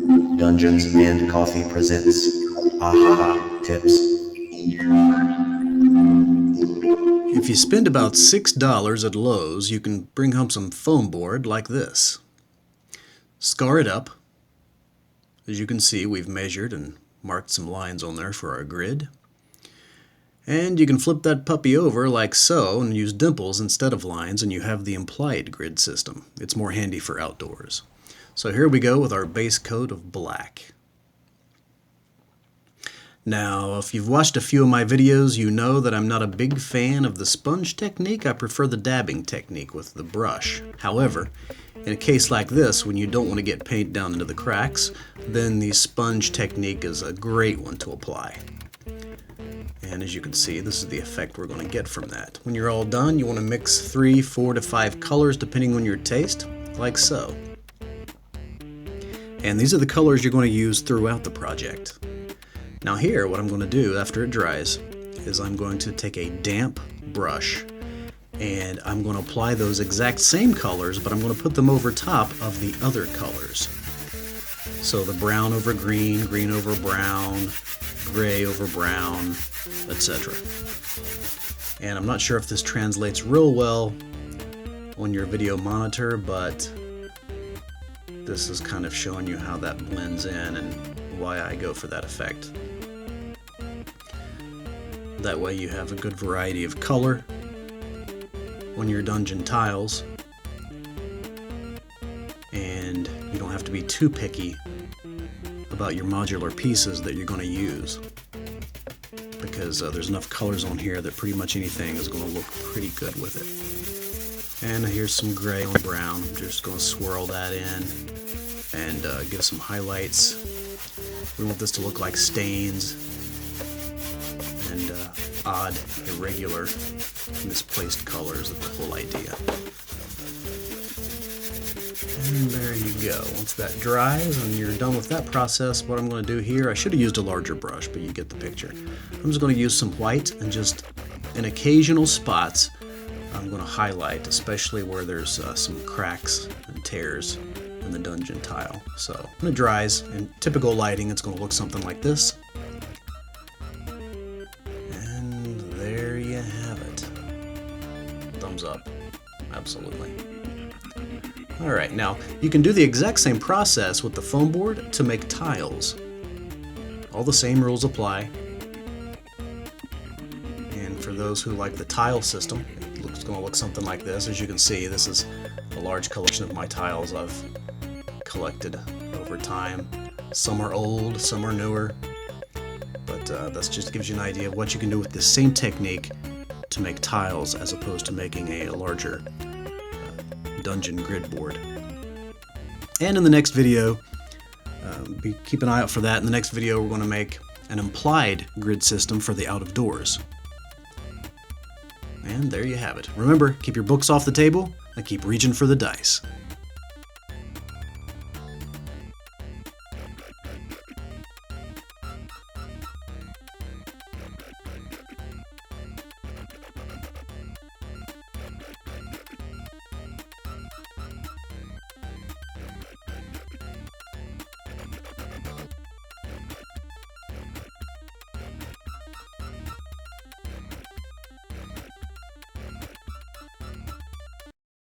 Dungeons and Coffee presents Aha Tips. If you spend about $6 at Lowe's, you can bring home some foam board like this. Scar it up. As you can see, we've measured and marked some lines on there for our grid. And you can flip that puppy over like so and use dimples instead of lines, and you have the implied grid system. It's more handy for outdoors. So here we go with our base coat of black. Now, if you've watched a few of my videos, you know that I'm not a big fan of the sponge technique. I prefer the dabbing technique with the brush. However, in a case like this, when you don't want to get paint down into the cracks, then the sponge technique is a great one to apply. And as you can see, this is the effect we're going to get from that. When you're all done, you want to mix 3, 4 to 5 colors depending on your taste, like so. And these are the colors you're going to use throughout the project. Now here, what I'm going to do after it dries is I'm going to take a damp brush and I'm going to apply those exact same colors, but I'm going to put them over top of the other colors. So the brown over green, green over brown, gray over brown, etc. And I'm not sure if this translates real well on your video monitor, but this is kind of showing you how that blends in and why I go for that effect. That way you have a good variety of color on your dungeon tiles, and you don't have to be too picky about your modular pieces that you're going to use, because there's enough colors on here that pretty much anything is going to look pretty good with it. And here's some gray on brown. I'm just going to swirl that in and give some highlights. We want this to look like stains and odd, irregular, misplaced colors of the whole idea. And there you go. Once that dries and you're done with that process, what I'm going to do here, I should have used a larger brush, but you get the picture. I'm just going to use some white and just in occasional spots I'm going to highlight, especially where there's some cracks and tears in the dungeon tile. So when it dries, in typical lighting, it's going to look something like this. And there you have it. Thumbs up. Absolutely. Alright, now you can do the exact same process with the foam board to make tiles. All the same rules apply. And for those who like the tile system, it's going to look something like this. As you can see, this is a large collection of my tiles I've collected over time. Some are old, some are newer, but that just gives you an idea of what you can do with the same technique to make tiles as opposed to making a larger dungeon grid board. And in the next video, keep an eye out for that. In the next video, we're going to make an implied grid system for the out of doors. And there you have it. Remember, keep your books off the table and keep reaching for the dice.